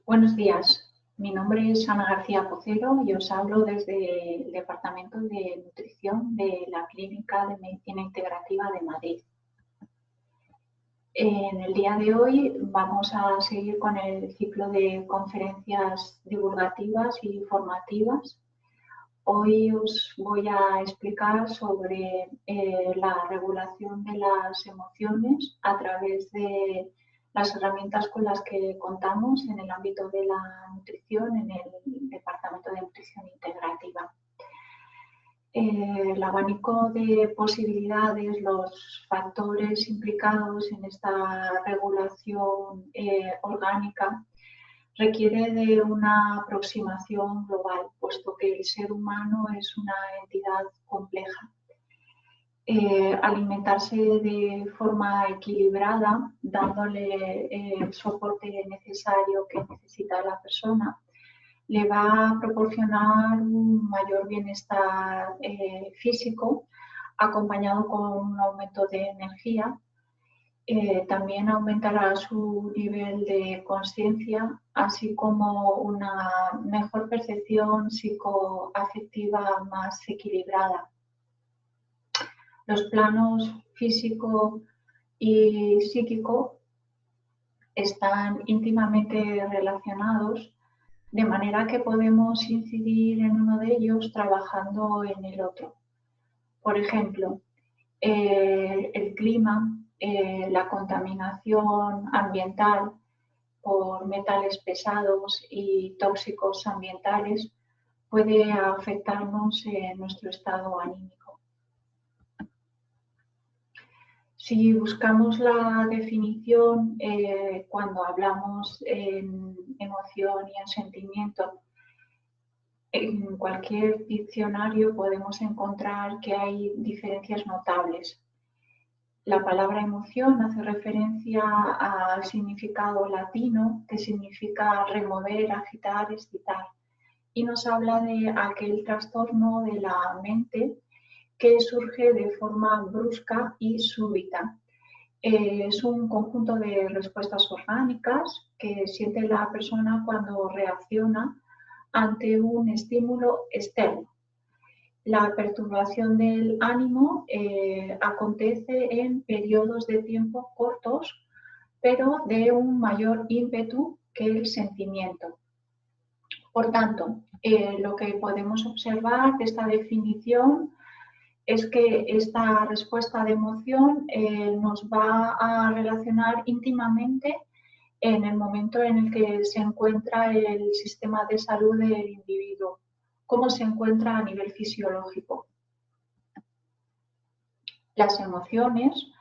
Buenos días, mi nombre es Ana García Pocero y os hablo desde el Departamento de Nutrición de la Clínica de Medicina Integrativa de Madrid. En el día de hoy vamos a seguir con el ciclo de conferencias divulgativas y formativas. Hoy os voy a explicar sobre la regulación de las emociones a través de las herramientas con las que contamos en el ámbito de la nutrición en el Departamento de Nutrición Integrativa. El abanico de posibilidades, los factores implicados en esta regulación orgánica requiere de una aproximación global, puesto que el ser humano es una entidad compleja. Alimentarse de forma equilibrada, dándole el soporte necesario que necesita la persona, le va a proporcionar un mayor bienestar físico, acompañado con un aumento de energía. También aumentará su nivel de conciencia, así como una mejor percepción psicoafectiva más equilibrada. Los planos físico y psíquico están íntimamente relacionados, de manera que podemos incidir en uno de ellos trabajando en el otro. Por ejemplo, el clima, la contaminación ambiental por metales pesados y tóxicos ambientales puede afectarnos en nuestro estado anímico. Si buscamos la definición cuando hablamos en emoción y en sentimiento, en cualquier diccionario podemos encontrar que hay diferencias notables. La palabra emoción hace referencia al significado latino, que significa remover, agitar, excitar, y nos habla de aquel trastorno de la mente que surge de forma brusca y súbita. Es un conjunto de respuestas orgánicas que siente la persona cuando reacciona ante un estímulo externo. La perturbación del ánimo acontece en periodos de tiempo cortos, pero de un mayor ímpetu que el sentimiento. Por tanto, lo que podemos observar de esta definición es que esta respuesta de emoción nos va a relacionar íntimamente en el momento en el que se encuentra el sistema de salud del individuo, cómo se encuentra a nivel fisiológico. Las emociones,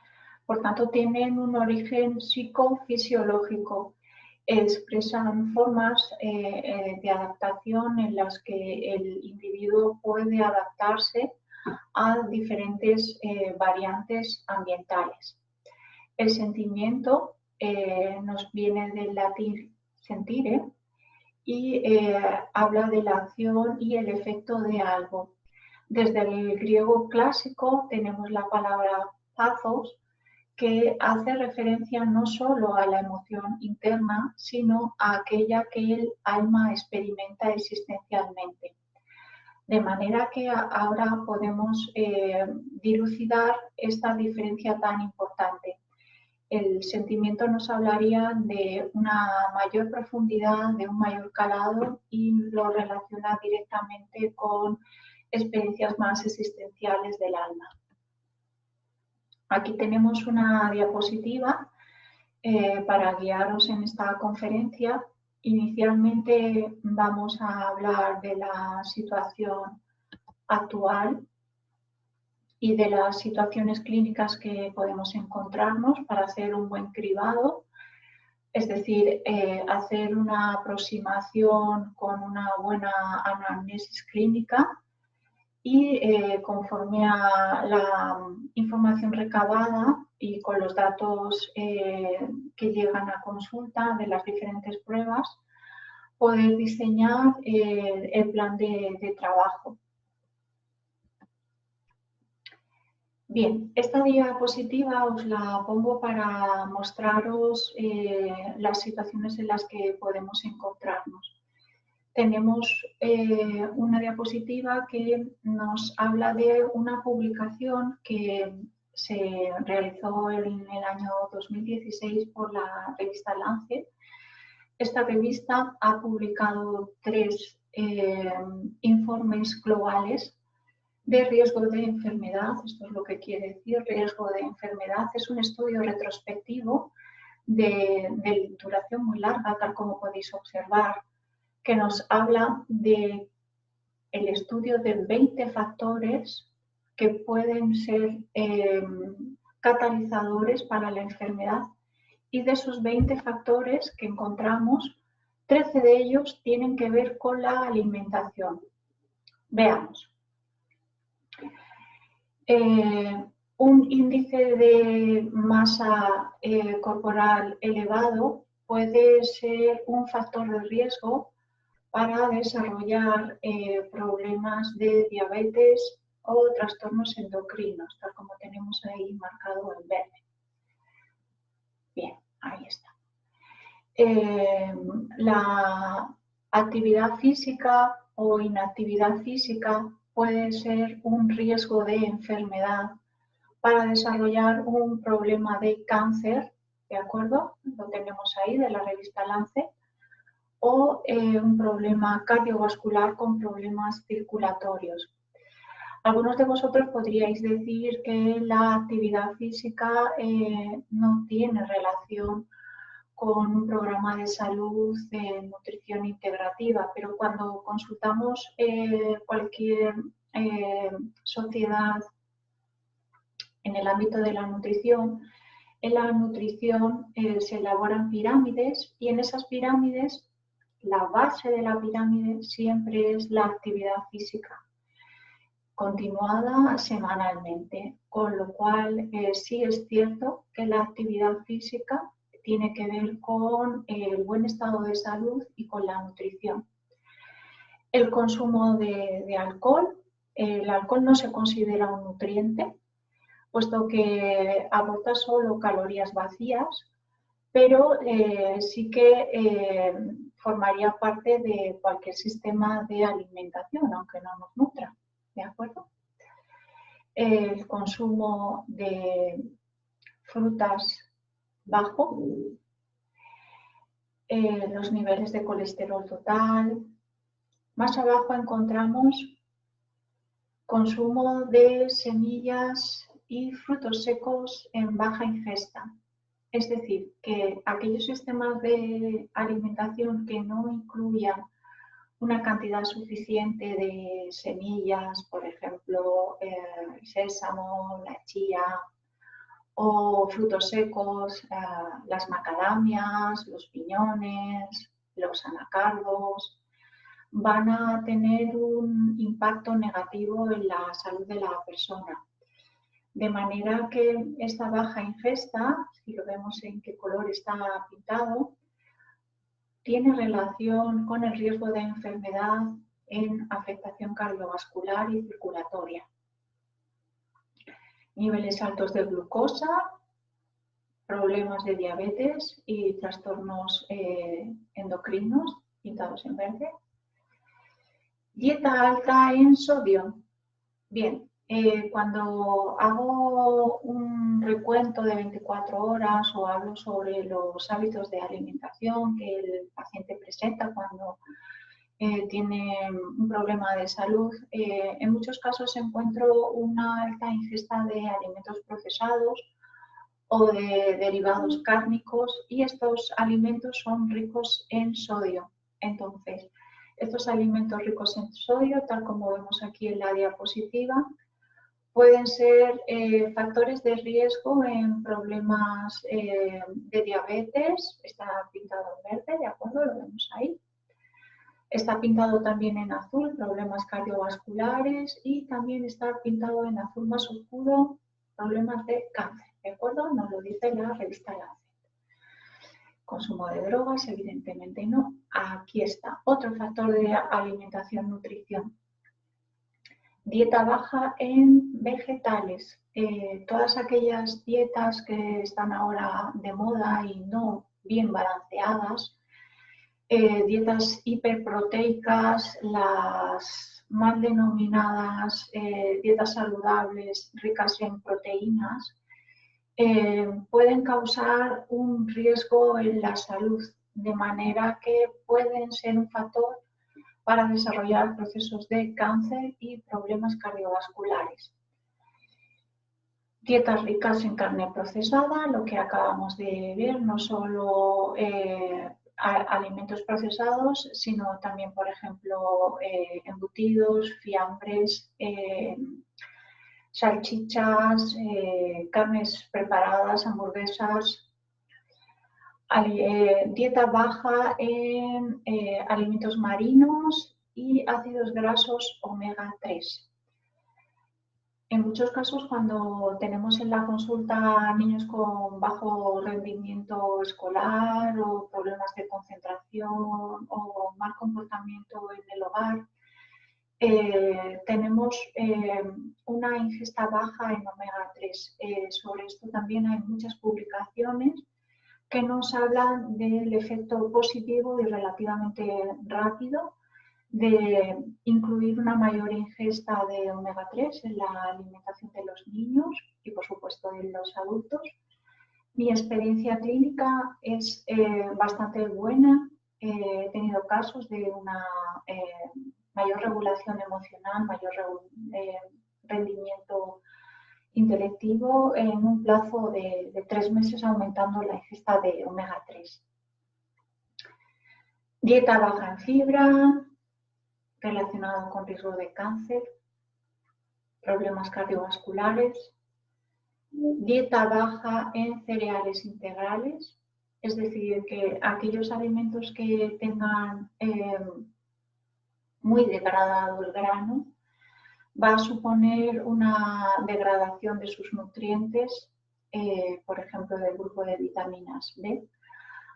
por tanto, tienen un origen psicofisiológico, expresan formas de adaptación en las que el individuo puede adaptarse a diferentes variantes ambientales. El sentimiento nos viene del latín sentire y habla de la acción y el efecto de algo. Desde el griego clásico tenemos la palabra pathos, que hace referencia no solo a la emoción interna, sino a aquella que el alma experimenta existencialmente. De manera que ahora podemos dilucidar esta diferencia tan importante. El sentimiento nos hablaría de una mayor profundidad, de un mayor calado y lo relaciona directamente con experiencias más existenciales del alma. Aquí tenemos una diapositiva para guiaros en esta conferencia. Inicialmente vamos a hablar de la situación actual y de las situaciones clínicas que podemos encontrarnos para hacer un buen cribado, es decir, hacer una aproximación con una buena anamnesis clínica y conforme a la información recabada y con los datos que llegan a consulta de las diferentes pruebas, poder diseñar el plan de trabajo. Bien, esta diapositiva os la pongo para mostraros las situaciones en las que podemos encontrarnos. Tenemos una diapositiva que nos habla de una publicación que se realizó en el año 2016 por la revista Lancet. Esta revista ha publicado 3 informes globales de riesgo de enfermedad. Esto es lo que quiere decir riesgo de enfermedad. Es un estudio retrospectivo de duración muy larga, tal como podéis observar, que nos habla de el estudio de 20 factores que pueden ser catalizadores para la enfermedad, y de esos 20 factores que encontramos, 13 de ellos tienen que ver con la alimentación. Veamos. Un índice de masa corporal elevado puede ser un factor de riesgo para desarrollar problemas de diabetes o trastornos endocrinos, tal como tenemos ahí marcado en verde. Bien, ahí está. La actividad física o inactividad física puede ser un riesgo de enfermedad para desarrollar un problema de cáncer, ¿de acuerdo? Lo tenemos ahí de la revista Lancet. O un problema cardiovascular con problemas circulatorios. Algunos de vosotros podríais decir que la actividad física no tiene relación con un programa de salud de nutrición integrativa, pero cuando consultamos cualquier sociedad en el ámbito de la nutrición, en la nutrición se elaboran pirámides, y en esas pirámides la base de la pirámide siempre es la actividad física, continuada semanalmente, con lo cual sí es cierto que la actividad física tiene que ver con el buen estado de salud y con la nutrición. El consumo de alcohol. El alcohol no se considera un nutriente, puesto que aporta solo calorías vacías, pero sí que formaría parte de cualquier sistema de alimentación, aunque no nos nutra, ¿de acuerdo? El consumo de frutas bajo, los niveles de colesterol total. Más abajo encontramos consumo de semillas y frutos secos en baja ingesta. Es decir, que aquellos sistemas de alimentación que no incluyan una cantidad suficiente de semillas, por ejemplo, el sésamo, la chía, o frutos secos, las macadamias, los piñones, los anacardos, van a tener un impacto negativo en la salud de la persona. De manera que esta baja ingesta, si lo vemos en qué color está pintado, tiene relación con el riesgo de enfermedad en afectación cardiovascular y circulatoria. Niveles altos de glucosa, problemas de diabetes y trastornos endocrinos, pintados en verde. Dieta alta en sodio. Bien, cuando hago un recuento de 24 horas o hablo sobre los hábitos de alimentación que el paciente presenta cuando tiene un problema de salud, en muchos casos encuentro una alta ingesta de alimentos procesados o de derivados cárnicos, y estos alimentos son ricos en sodio. Entonces, estos alimentos ricos en sodio, tal como vemos aquí en la diapositiva, pueden ser factores de riesgo en problemas de diabetes. Está pintado en verde, ¿de acuerdo? Lo vemos ahí. Está pintado también en azul, problemas cardiovasculares, y también está pintado en azul más oscuro, problemas de cáncer, ¿de acuerdo? Nos lo dice la revista Lancet. Consumo de drogas, evidentemente no. Aquí está, otro factor de alimentación, nutrición. Dieta baja en vegetales. todas aquellas dietas que están ahora de moda y no bien balanceadas, dietas hiperproteicas, las mal denominadas dietas saludables ricas en proteínas, pueden causar un riesgo en la salud, de manera que pueden ser un factor para desarrollar procesos de cáncer y problemas cardiovasculares. Dietas ricas en carne procesada, lo que acabamos de ver, no solo alimentos procesados, sino también, por ejemplo, embutidos, fiambres, salchichas, carnes preparadas, hamburguesas. Dieta baja en alimentos marinos y ácidos grasos omega 3. En muchos casos, cuando tenemos en la consulta niños con bajo rendimiento escolar o problemas de concentración o mal comportamiento en el hogar, tenemos una ingesta baja en omega 3. Sobre esto también hay muchas publicaciones que nos hablan del efecto positivo y relativamente rápido de incluir una mayor ingesta de omega 3 en la alimentación de los niños y, por supuesto, en los adultos. Mi experiencia clínica es bastante buena. He tenido casos de una mayor regulación emocional, mayor rendimiento intelectivo en un plazo de 3 meses, aumentando la ingesta de omega 3. Dieta baja en fibra, relacionado con riesgo de cáncer, problemas cardiovasculares. Dieta baja en cereales integrales, es decir, que aquellos alimentos que tengan muy degradado el grano, va a suponer una degradación de sus nutrientes, por ejemplo, del grupo de vitaminas B,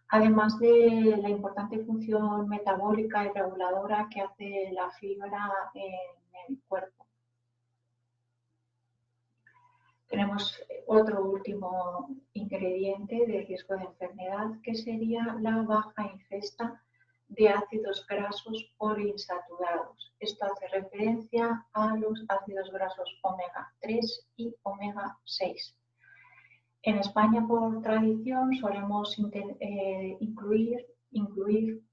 además de la importante función metabólica y reguladora que hace la fibra en el cuerpo. Tenemos otro último ingrediente de riesgo de enfermedad, que sería la baja ingesta de ácidos grasos poliinsaturados. Esto hace referencia a los ácidos grasos omega 3 y omega 6. En España, por tradición, solemos incluir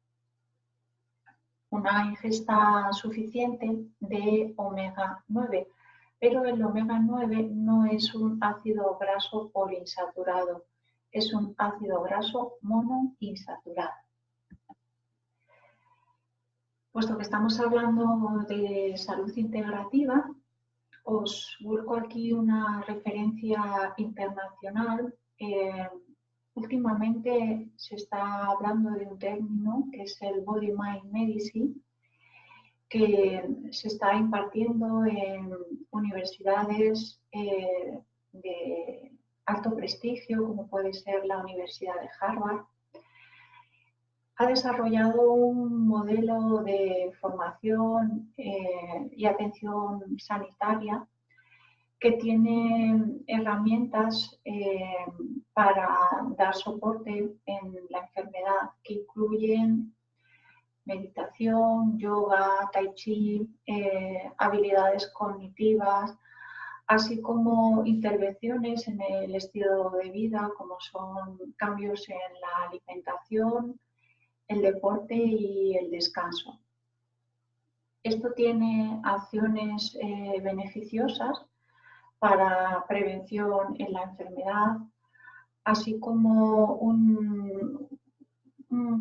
una ingesta suficiente de omega 9, pero el omega 9 no es un ácido graso poliinsaturado, es un ácido graso monoinsaturado. Puesto que estamos hablando de salud integrativa, os busco aquí una referencia internacional. Últimamente se está hablando de un término que es el Body Mind Medicine, que se está impartiendo en universidades de alto prestigio, como puede ser la Universidad de Harvard. Ha desarrollado un modelo de formación y atención sanitaria que tiene herramientas para dar soporte en la enfermedad, que incluyen meditación, yoga, tai chi, habilidades cognitivas, así como intervenciones en el estilo de vida, como son cambios en la alimentación, el deporte y el descanso. Esto tiene acciones beneficiosas para prevención en la enfermedad, así como un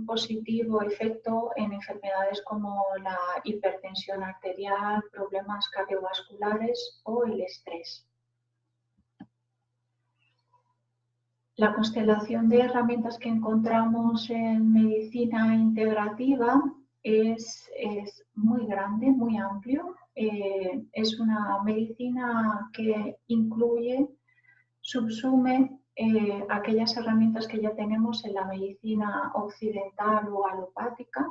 positivo efecto en enfermedades como la hipertensión arterial, problemas cardiovasculares o el estrés. La constelación de herramientas que encontramos en medicina integrativa es muy grande, muy amplio. Es una medicina que incluye, subsume aquellas herramientas que ya tenemos en la medicina occidental o alopática,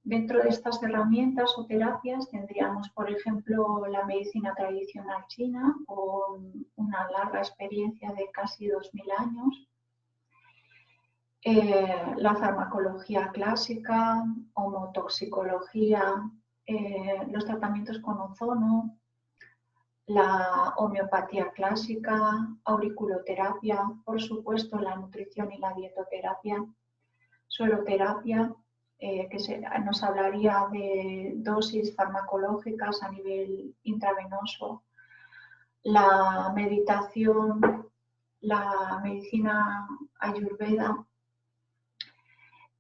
Dentro de estas herramientas o terapias tendríamos, por ejemplo, la medicina tradicional china, con una larga experiencia de casi 2000 años, la farmacología clásica, homotoxicología, los tratamientos con ozono, la homeopatía clásica, auriculoterapia, por supuesto la nutrición y la dietoterapia, sueroterapia, que nos hablaría de dosis farmacológicas a nivel intravenoso, la meditación, la medicina ayurveda.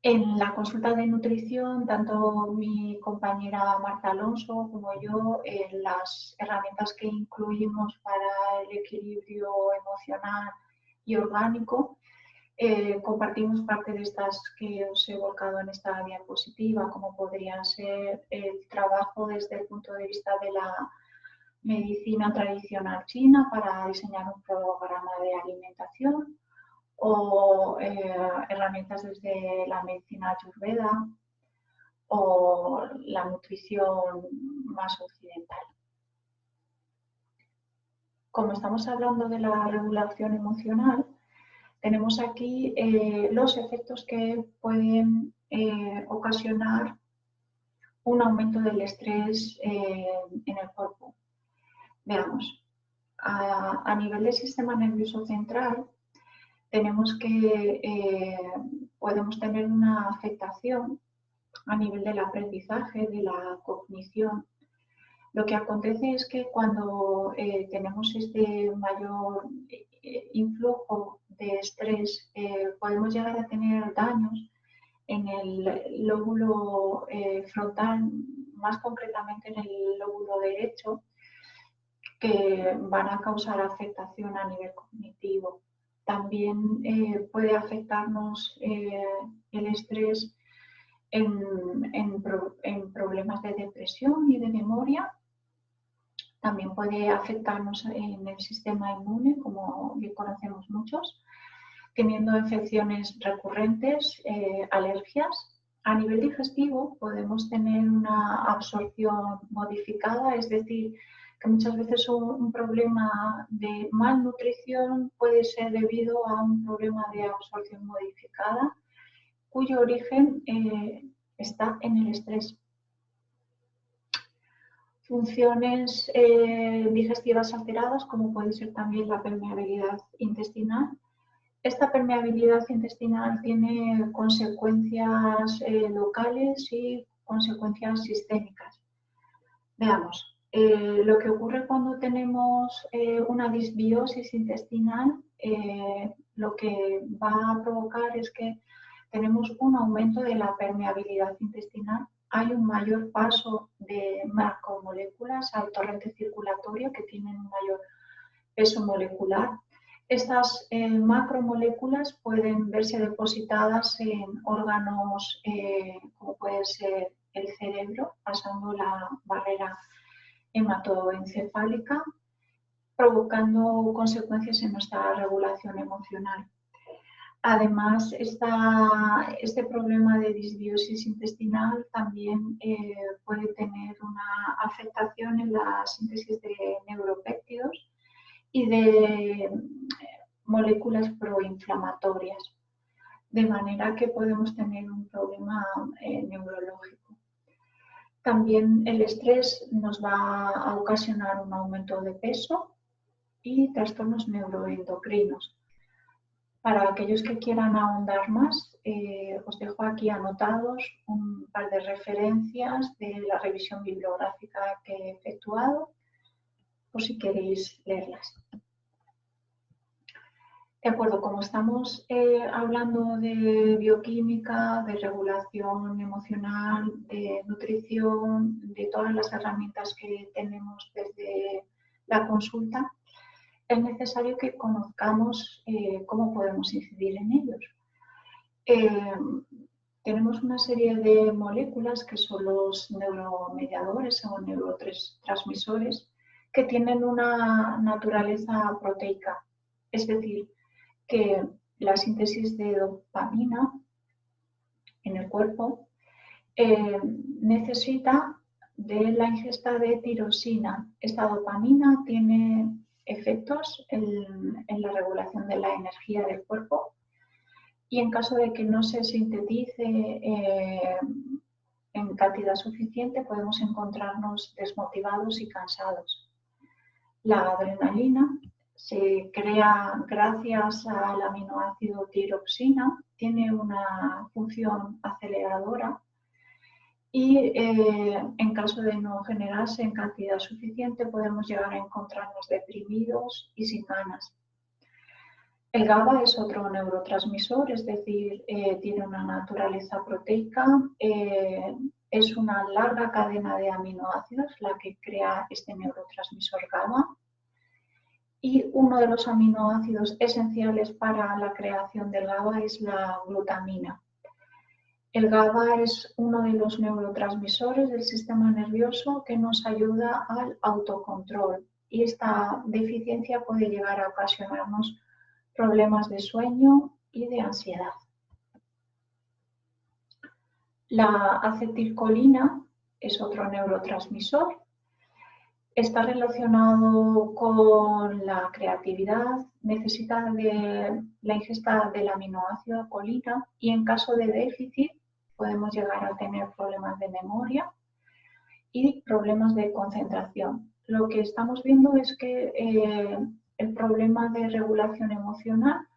En la consulta de nutrición, tanto mi compañera Marta Alonso como yo, las herramientas que incluimos para el equilibrio emocional y orgánico, compartimos parte de estas que os he volcado en esta diapositiva, como podría ser el trabajo desde el punto de vista de la medicina tradicional china para diseñar un programa de alimentación, o herramientas desde la medicina ayurveda o la nutrición más occidental. Como estamos hablando de la regulación emocional, tenemos aquí los efectos que pueden ocasionar un aumento del estrés en el cuerpo. Veamos, a nivel del sistema nervioso central, tenemos que podemos tener una afectación a nivel del aprendizaje, de la cognición. Lo que acontece es que cuando tenemos este mayor influjo de estrés, podemos llegar a tener daños en el lóbulo frontal, más concretamente en el lóbulo derecho, que van a causar afectación a nivel cognitivo. También puede afectarnos el estrés en problemas de depresión y de memoria. También puede afectarnos en el sistema inmune, como bien conocemos muchos, teniendo infecciones recurrentes, alergias. A nivel digestivo podemos tener una absorción modificada, es decir, que muchas veces un problema de malnutrición puede ser debido a un problema de absorción modificada, cuyo origen está en el estrés. Funciones digestivas alteradas, como puede ser también la permeabilidad intestinal. Esta permeabilidad intestinal tiene consecuencias locales y consecuencias sistémicas. Veamos. Lo que ocurre cuando tenemos una disbiosis intestinal, lo que va a provocar es que tenemos un aumento de la permeabilidad intestinal, hay un mayor paso de macromoléculas al torrente circulatorio que tienen un mayor peso molecular. Estas macromoléculas pueden verse depositadas en órganos como puede ser el cerebro, pasando la barrera hematoencefálica, provocando consecuencias en nuestra regulación emocional. Además, este problema de disbiosis intestinal también puede tener una afectación en la síntesis de neuropéptidos y de moléculas proinflamatorias, de manera que podemos tener un problema neurológico. También el estrés nos va a ocasionar un aumento de peso y trastornos neuroendocrinos. Para aquellos que quieran ahondar más, os dejo aquí anotados un par de referencias de la revisión bibliográfica que he efectuado, por si queréis leerlas. De acuerdo, como estamos hablando de bioquímica, de regulación emocional, de nutrición, de todas las herramientas que tenemos desde la consulta, es necesario que conozcamos cómo podemos incidir en ellos. Tenemos una serie de moléculas que son los neuromediadores o neurotransmisores que tienen una naturaleza proteica, es decir, que la síntesis de dopamina en el cuerpo necesita de la ingesta de tirosina. Esta dopamina tiene efectos en la regulación de la energía del cuerpo y en caso de que no se sintetice en cantidad suficiente podemos encontrarnos desmotivados y cansados. La adrenalina se crea gracias al aminoácido tiroxina, tiene una función aceleradora y en caso de no generarse en cantidad suficiente podemos llegar a encontrarnos deprimidos y sin ganas. El GABA es otro neurotransmisor, es decir, tiene una naturaleza proteica, es una larga cadena de aminoácidos la que crea este neurotransmisor GABA. Y uno de los aminoácidos esenciales para la creación del GABA es la glutamina. El GABA es uno de los neurotransmisores del sistema nervioso que nos ayuda al autocontrol y esta deficiencia puede llegar a ocasionarnos problemas de sueño y de ansiedad. La acetilcolina es otro neurotransmisor. Está relacionado con la creatividad, necesita de la ingesta del aminoácido colina y en caso de déficit podemos llegar a tener problemas de memoria y problemas de concentración. Lo que estamos viendo es que el problema de regulación emocional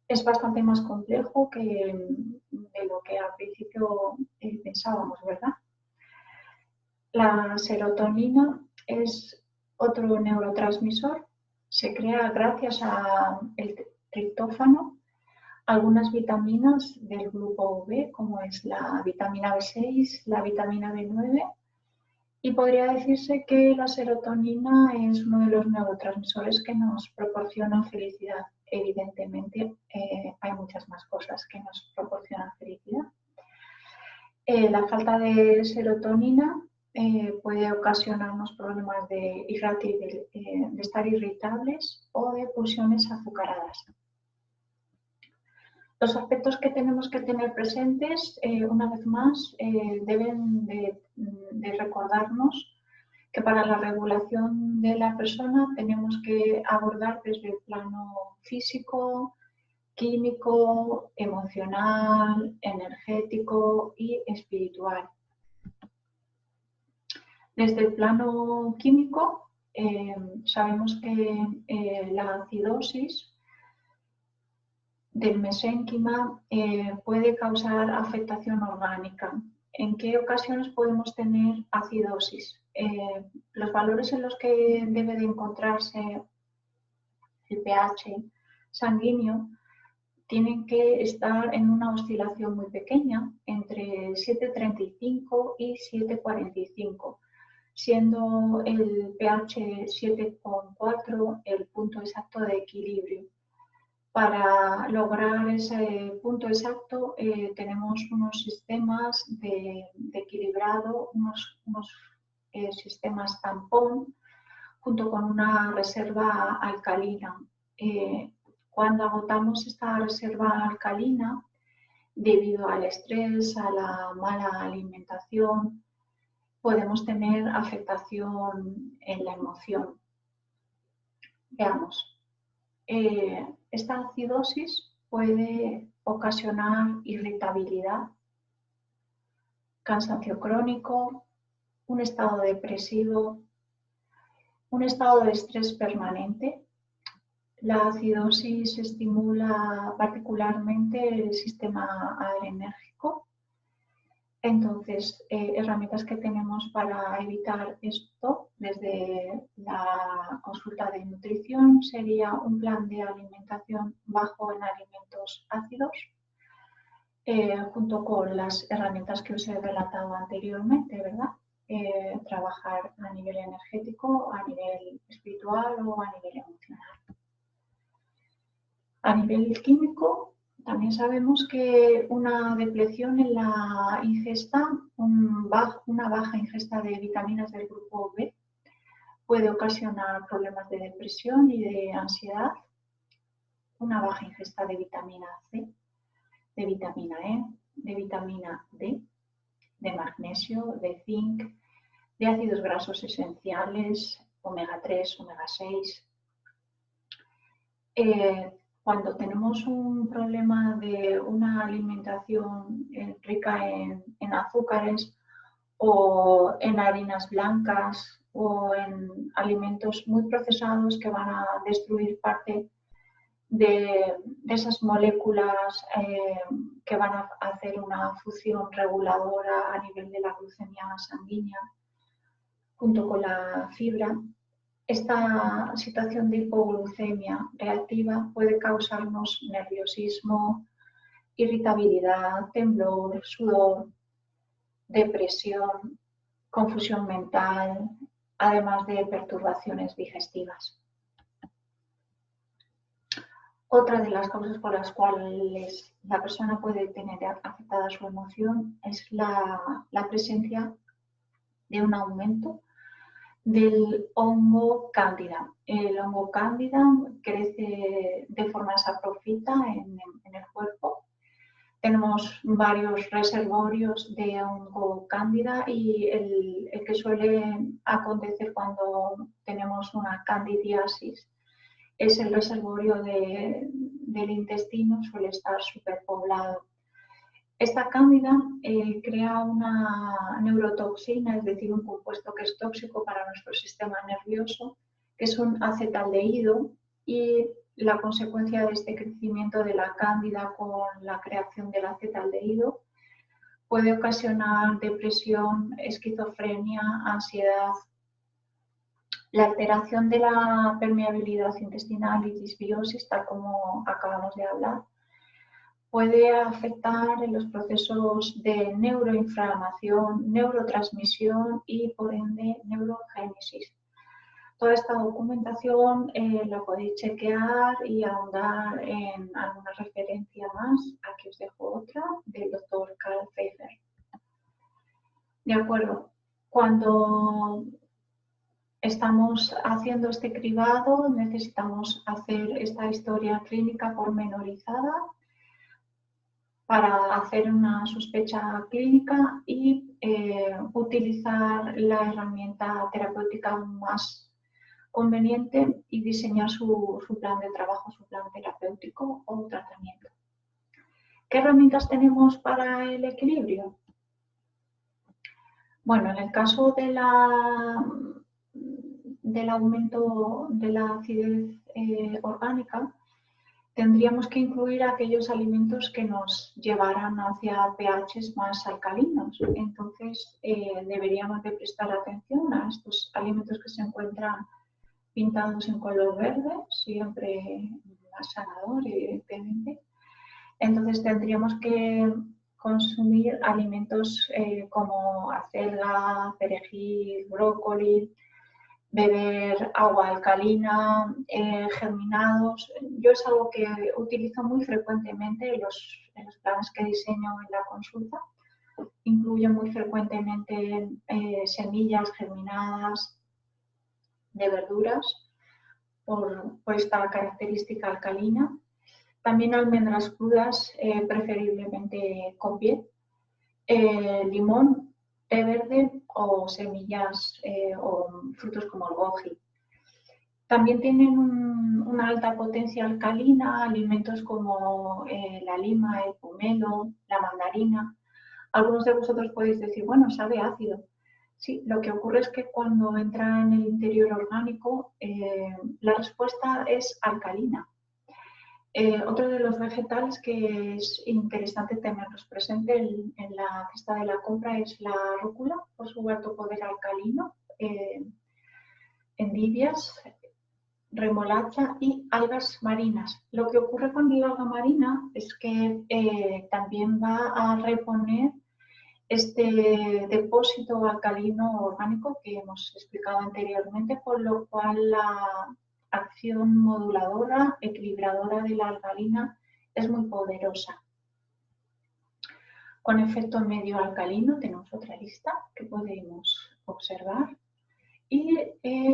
es bastante más complejo de lo que al principio pensábamos, ¿verdad? La serotonina es otro neurotransmisor, se crea gracias al triptófano. Algunas vitaminas del grupo B, como es la vitamina B6, la vitamina B9, y podría decirse que la serotonina es uno de los neurotransmisores que nos proporcionan felicidad. Evidentemente, hay muchas más cosas que nos proporcionan felicidad. La falta de serotonina puede ocasionarnos problemas de estar irritables o de pulsiones azucaradas. Los aspectos que tenemos que tener presentes, una vez más, deben de recordarnos que para la regulación de la persona tenemos que abordar desde el plano físico, químico, emocional, energético y espiritual. Desde el plano químico, sabemos que la acidosis del mesénquima puede causar afectación orgánica. ¿En qué ocasiones podemos tener acidosis? Los valores en los que debe de encontrarse el pH sanguíneo tienen que estar en una oscilación muy pequeña, entre 7,35 y 7,45, siendo el pH 7,4 el punto exacto de equilibrio. Para lograr ese punto exacto tenemos unos sistemas de equilibrado, unos sistemas tampón, junto con una reserva alcalina. Cuando agotamos esta reserva alcalina, debido al estrés, a la mala alimentación, podemos tener afectación en la emoción. Veamos. Esta acidosis puede ocasionar irritabilidad, cansancio crónico, un estado depresivo, un estado de estrés permanente. La acidosis estimula particularmente el sistema adrenérgico. Entonces, herramientas que tenemos para evitar esto desde la consulta de nutrición sería un plan de alimentación bajo en alimentos ácidos, junto con las herramientas que os he relatado anteriormente, ¿verdad? Trabajar a nivel energético, a nivel espiritual o a nivel emocional. A nivel químico, también sabemos que una depleción en la ingesta, una baja ingesta de vitaminas del grupo B puede ocasionar problemas de depresión y de ansiedad. Una baja ingesta de vitamina C, de vitamina E, de vitamina D de magnesio, de zinc, de ácidos grasos esenciales, omega 3, omega 6. Cuando tenemos un problema de una alimentación rica en azúcares o en harinas blancas o en alimentos muy procesados que van a destruir parte de esas moléculas que van a hacer una función reguladora a nivel de la glucemia sanguínea junto con la fibra, esta situación de hipoglucemia reactiva puede causarnos nerviosismo, irritabilidad, temblor, sudor, depresión, confusión mental, además de perturbaciones digestivas. Otra de las causas por las cuales la persona puede tener afectada su emoción es la presencia de un aumento del hongo cándida. El hongo cándida crece de forma saprofita en el cuerpo. Tenemos varios reservorios de hongo cándida y el que suele acontecer cuando tenemos una candidiasis es el reservorio del intestino, suele estar superpoblado. Esta cándida crea una neurotoxina, es decir, un compuesto que es tóxico para nuestro sistema nervioso, que es un acetaldehído, y la consecuencia de este crecimiento de la cándida con la creación del acetaldehído puede ocasionar depresión, esquizofrenia, ansiedad. La alteración de la permeabilidad intestinal y disbiosis, tal como acabamos de hablar, puede afectar en los procesos de neuroinflamación, neurotransmisión y, por ende, neurogénesis. Toda esta documentación la podéis chequear y ahondar en alguna referencia más. Aquí os dejo otra del doctor Karl Pfeiffer. De acuerdo, cuando estamos haciendo este cribado necesitamos hacer esta historia clínica pormenorizada para hacer una sospecha clínica y utilizar la herramienta terapéutica más conveniente y diseñar su plan de trabajo, su plan terapéutico o tratamiento. ¿Qué herramientas tenemos para el equilibrio? Bueno, en el caso del aumento de la acidez orgánica, tendríamos que incluir aquellos alimentos que nos llevaran hacia pHs más alcalinos. Entonces, deberíamos de prestar atención a estos alimentos que se encuentran pintados en color verde, siempre más sanador, evidentemente. Entonces, tendríamos que consumir alimentos como acelga, perejil, brócoli, beber agua alcalina, germinados. Yo es algo que utilizo muy frecuentemente en los planes que diseño en la consulta. Incluyo muy frecuentemente semillas germinadas de verduras por esta característica alcalina. También almendras crudas, preferiblemente con piel. Limón, té verde o semillas o frutos como el goji. También tienen una alta potencia alcalina alimentos como la lima, el pomelo, la mandarina. Algunos de vosotros podéis decir, bueno, sabe ácido. Sí, lo que ocurre es que cuando entra en el interior orgánico, la respuesta es alcalina. Otro de los vegetales que es interesante tenerlos presente en la cesta de la compra es la rúcula, por su alto poder alcalino, endivias, remolacha y algas marinas. Lo que ocurre con la alga marina es que también va a reponer este depósito alcalino orgánico que hemos explicado anteriormente, por lo cual la acción moduladora, equilibradora de la alcalina es muy poderosa. Con efecto medio alcalino tenemos otra lista que podemos observar. Y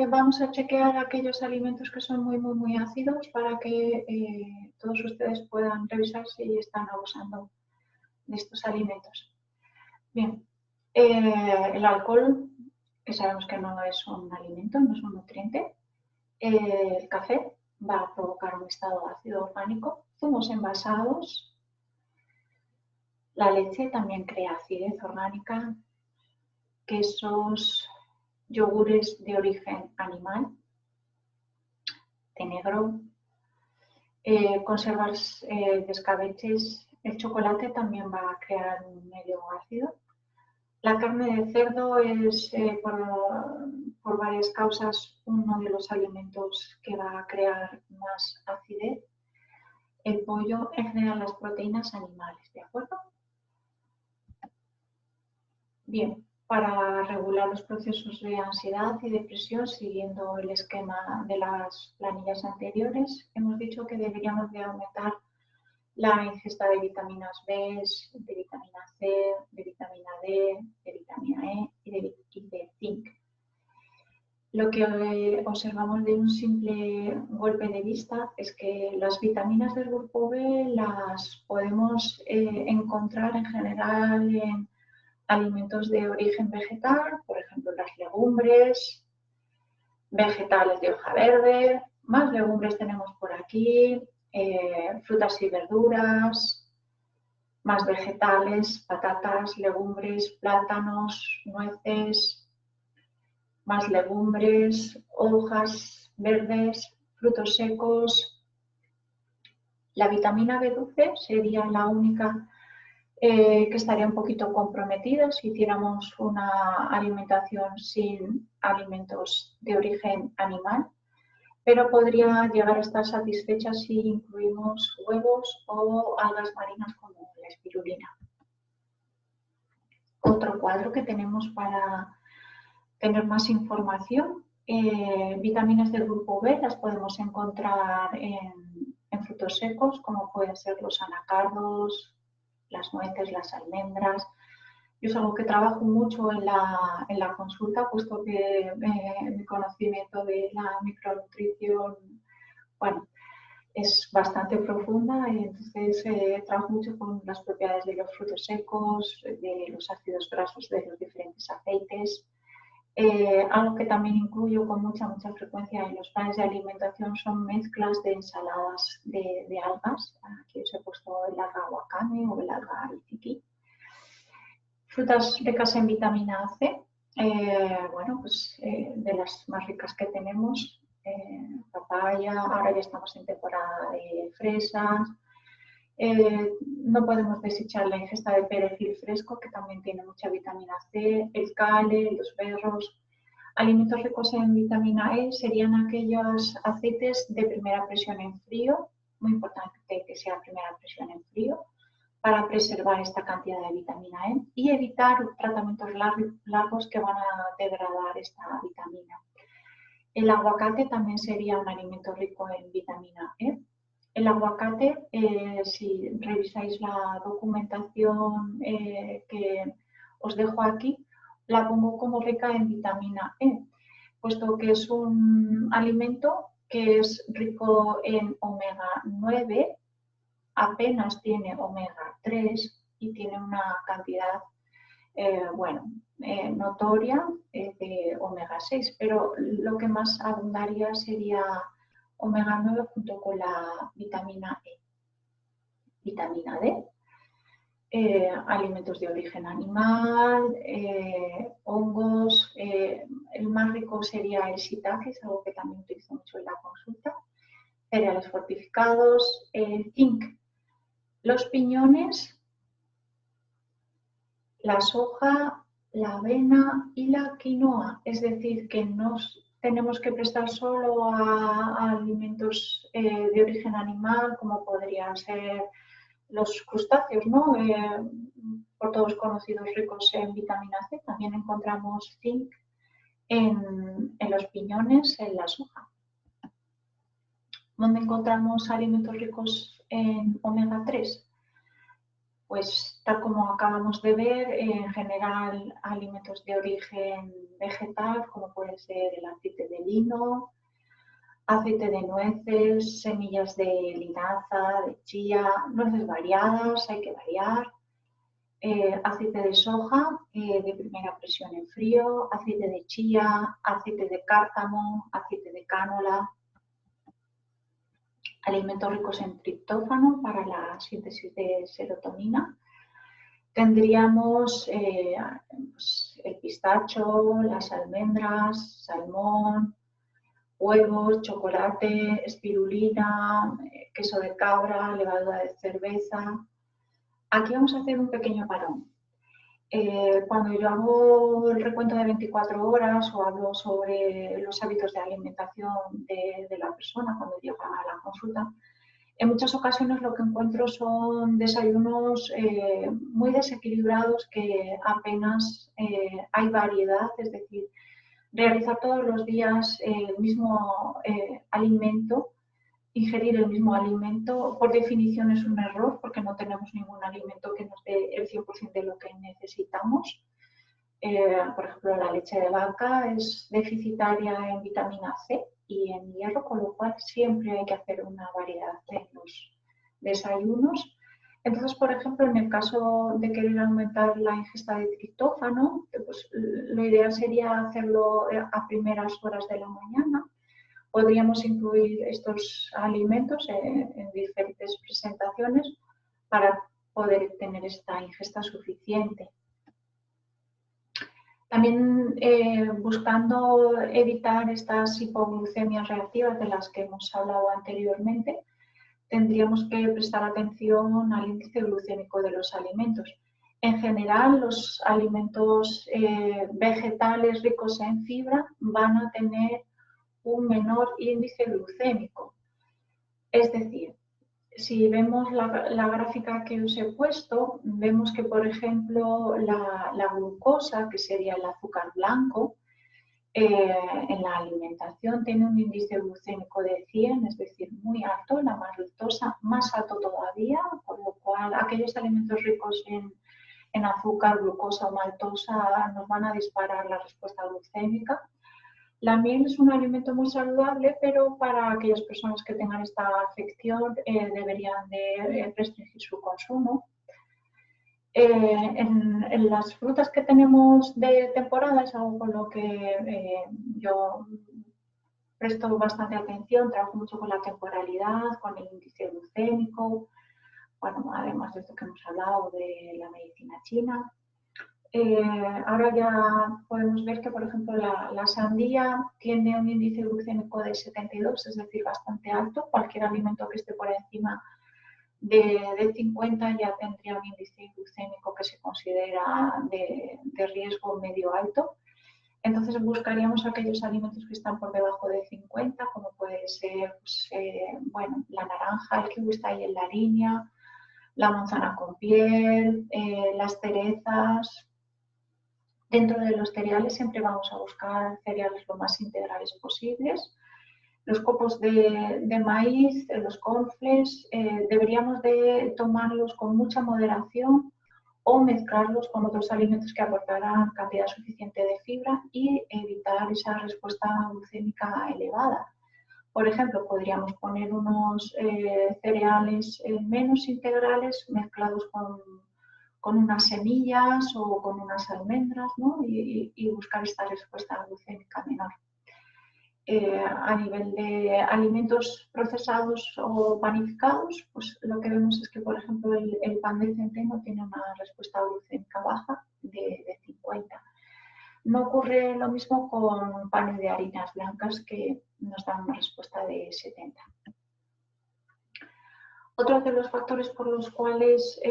vamos a chequear aquellos alimentos que son muy ácidos para que todos ustedes puedan revisar si están abusando de estos alimentos. Bien, El alcohol, que sabemos que no es un alimento, no es un nutriente. El café va a provocar un estado ácido orgánico. Zumos envasados. La leche también crea acidez orgánica. Quesos, yogures de origen animal, té negro, conservas de escabeches. El chocolate también va a crear un medio ácido. La carne de cerdo es, por varias causas, uno de los alimentos que va a crear más acidez. El pollo, en general, las proteínas animales, ¿de acuerdo? Bien, para regular los procesos de ansiedad y depresión, siguiendo el esquema de las planillas anteriores, hemos dicho que deberíamos de aumentar la ingesta de vitaminas B, de vitamina C, de vitamina D, de vitamina E y de zinc. Lo que observamos de un simple golpe de vista es que las vitaminas del grupo B las podemos encontrar en general en alimentos de origen vegetal, por ejemplo las legumbres, vegetales de hoja verde, más legumbres tenemos por aquí, frutas y verduras, más vegetales, patatas, legumbres, plátanos, nueces, más legumbres, hojas verdes, frutos secos. La vitamina B12 sería la única que estaría un poquito comprometida si hiciéramos una alimentación sin alimentos de origen animal, pero podría llegar a estar satisfecha si incluimos huevos o algas marinas como la espirulina. Otro cuadro que tenemos para tener más información, vitaminas del grupo B las podemos encontrar en frutos secos, como pueden ser los anacardos, las nueces, las almendras. Yo es algo que trabajo mucho en la consulta, puesto que mi conocimiento de la micronutrición, bueno, es bastante profunda y entonces trabajo mucho con las propiedades de los frutos secos, de los ácidos grasos de los diferentes aceites. Algo que también incluyo con mucha frecuencia en los planes de alimentación son mezclas de ensaladas de algas. Aquí os he puesto el alga wakame o el alga itiki. Frutas ricas en vitamina C, bueno, pues de las más ricas que tenemos, papaya, ahora ya estamos en temporada de fresas. No podemos desechar la ingesta de perejil fresco, que también tiene mucha vitamina C, el kale, los berros. Alimentos ricos en vitamina E serían aquellos aceites de primera presión en frío, muy importante que sea primera presión en frío, para preservar esta cantidad de vitamina E y evitar tratamientos largos que van a degradar esta vitamina. El aguacate también sería un alimento rico en vitamina E. El aguacate, si revisáis la documentación que os dejo aquí, la pongo como rica en vitamina E, puesto que es un alimento que es rico en omega 9, apenas tiene omega 3 y tiene una cantidad, notoria de omega 6, pero lo que más abundaría sería omega 9 junto con la vitamina E. Vitamina D, alimentos de origen animal, hongos, el más rico sería el shiitake, es algo que también utilizo mucho en la consulta, cereales fortificados, zinc, los piñones, la soja, la avena y la quinoa, es decir, que no tenemos que prestar solo a alimentos de origen animal, como podrían ser los crustáceos, ¿no? Por todos conocidos ricos en vitamina C, también encontramos zinc en los piñones, en la soja. ¿Dónde encontramos alimentos ricos en omega 3? Pues tal como acabamos de ver, en general alimentos de origen vegetal, como puede ser el aceite de lino, aceite de nueces, semillas de linaza, de chía, nueces variadas, hay que variar. aceite de soja de primera presión en frío, aceite de chía, aceite de cártamo, aceite de cánola, alimentos ricos en triptófano para la síntesis de serotonina. Tendríamos pues, el pistacho, las almendras, salmón, huevos, chocolate, espirulina, queso de cabra, levadura de cerveza. Aquí vamos a hacer un pequeño parón. Cuando yo hago el recuento de 24 horas o hablo sobre los hábitos de alimentación de la persona cuando llega a la consulta, en muchas ocasiones lo que encuentro son desayunos muy desequilibrados que apenas hay variedad, es decir, realizar todos los días el mismo alimento, ingerir el mismo alimento, por definición es un error porque no tenemos ningún alimento que nos dé el 100% de lo que necesitamos. Por ejemplo, la leche de vaca es deficitaria en vitamina C y en hierro, con lo cual siempre hay que hacer una variedad en los desayunos. Entonces, por ejemplo, en el caso de querer aumentar la ingesta de triptófano, pues, lo ideal sería hacerlo a primeras horas de la mañana. Podríamos incluir estos alimentos en diferentes presentaciones para poder tener esta ingesta suficiente. También buscando evitar estas hipoglucemias reactivas de las que hemos hablado anteriormente, tendríamos que prestar atención al índice glucémico de los alimentos. En general, los alimentos vegetales ricos en fibra van a tener un menor índice glucémico. Es decir, si vemos la gráfica que os he puesto, vemos que, por ejemplo, la glucosa, que sería el azúcar blanco, en la alimentación tiene un índice glucémico de 100, es decir, muy alto, la maltosa más alto todavía, con lo cual aquellos alimentos ricos en azúcar, glucosa o maltosa nos van a disparar la respuesta glucémica. La miel es un alimento muy saludable, pero para aquellas personas que tengan esta afección deberían de restringir su consumo. En las frutas que tenemos de temporada es algo con lo que yo presto bastante atención, trabajo mucho con la temporalidad, con el índice glucémico, bueno, además de esto que hemos hablado de la medicina china. Ahora ya podemos ver que, por ejemplo, la sandía tiene un índice glucémico de 72, es decir, bastante alto. Cualquier alimento que esté por encima de 50 ya tendría un índice glucémico que se considera de riesgo medio alto. Entonces buscaríamos aquellos alimentos que están por debajo de 50, como puede ser pues, bueno, la naranja, el kiwi está ahí en la línea, la manzana con piel, las cerezas. Dentro de los cereales siempre vamos a buscar cereales lo más integrales posibles. Los copos de maíz, los cornflakes, deberíamos de tomarlos con mucha moderación o mezclarlos con otros alimentos que aportarán cantidad suficiente de fibra y evitar esa respuesta glucémica elevada. Por ejemplo, podríamos poner unos cereales menos integrales mezclados con unas semillas o con unas almendras, ¿no? y buscar esta respuesta glucémica menor. A nivel de alimentos procesados o panificados, pues lo que vemos es que, por ejemplo, el pan de centeno tiene una respuesta glucémica baja de 50. No ocurre lo mismo con panes de harinas blancas que nos dan una respuesta de 70. Otro de los factores por los cuales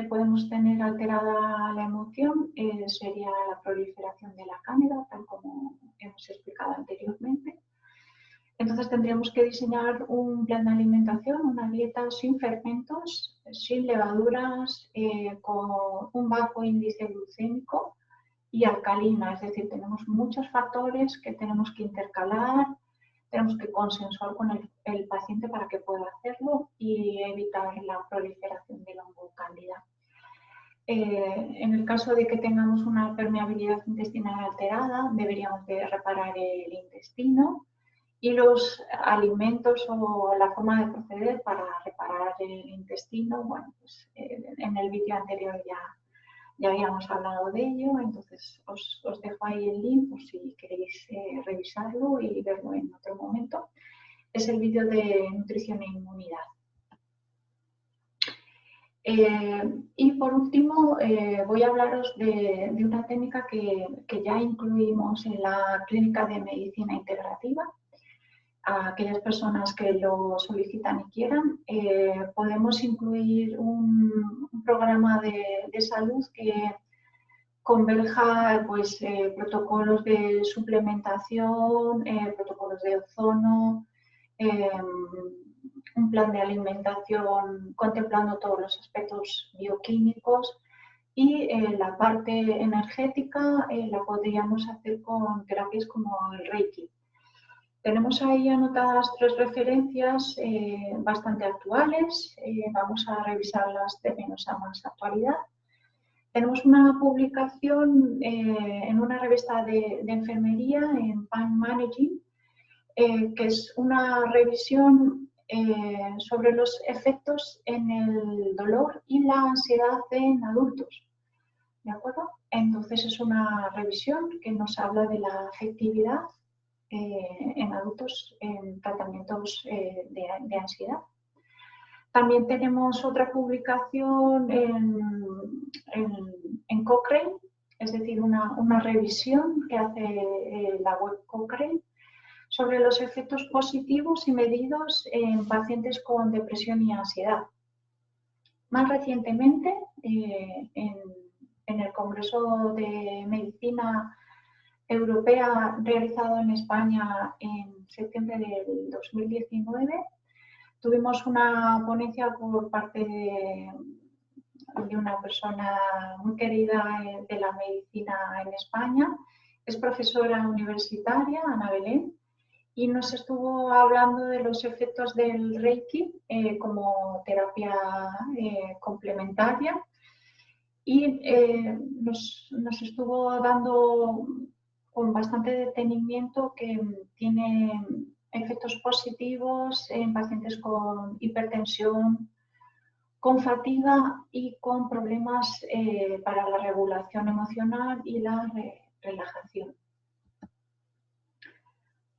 podemos tener alterada la emoción sería la proliferación de la cándida, tal como hemos explicado anteriormente. Entonces tendríamos que diseñar un plan de alimentación, una dieta sin fermentos, sin levaduras, con un bajo índice glucémico y alcalina. Es decir, tenemos muchos factores que tenemos que intercalar, tenemos que consensuar con el paciente para que pueda hacerlo y evitar la proliferación del hongo cándida. En el caso de que tengamos una permeabilidad intestinal alterada, deberíamos de reparar el intestino. Y los alimentos o la forma de proceder para reparar el intestino, bueno, pues en el vídeo anterior Ya habíamos hablado de ello, entonces os dejo ahí el link por si queréis revisarlo y verlo en otro momento. Es el vídeo de nutrición e inmunidad. Y por último, voy a hablaros de una técnica que ya incluimos en la clínica de medicina integrativa. A aquellas personas que lo solicitan y quieran, podemos incluir un programa de salud que converja pues, protocolos de suplementación, protocolos de ozono, un plan de alimentación contemplando todos los aspectos bioquímicos y la parte energética la podríamos hacer con terapias como el Reiki. Tenemos ahí anotadas 3 referencias bastante actuales, vamos a revisarlas de menos a más actualidad. Tenemos una publicación en una revista de enfermería, en Pain Managing, que es una revisión sobre los efectos en el dolor y la ansiedad en adultos. ¿De acuerdo? Entonces es una revisión que nos habla de la efectividad en adultos en tratamientos de ansiedad. También tenemos otra publicación en Cochrane, es decir, una revisión que hace la web Cochrane sobre los efectos positivos y medidos en pacientes con depresión y ansiedad. Más recientemente, en el Congreso de Medicina Europea realizado en España en septiembre del 2019, tuvimos una ponencia por parte de una persona muy querida de la medicina en España. Es profesora universitaria, Ana Belén, y nos estuvo hablando de los efectos del Reiki como terapia complementaria y nos estuvo dando con bastante detenimiento que tiene efectos positivos en pacientes con hipertensión, con fatiga y con problemas para la regulación emocional y la relajación.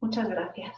Muchas gracias.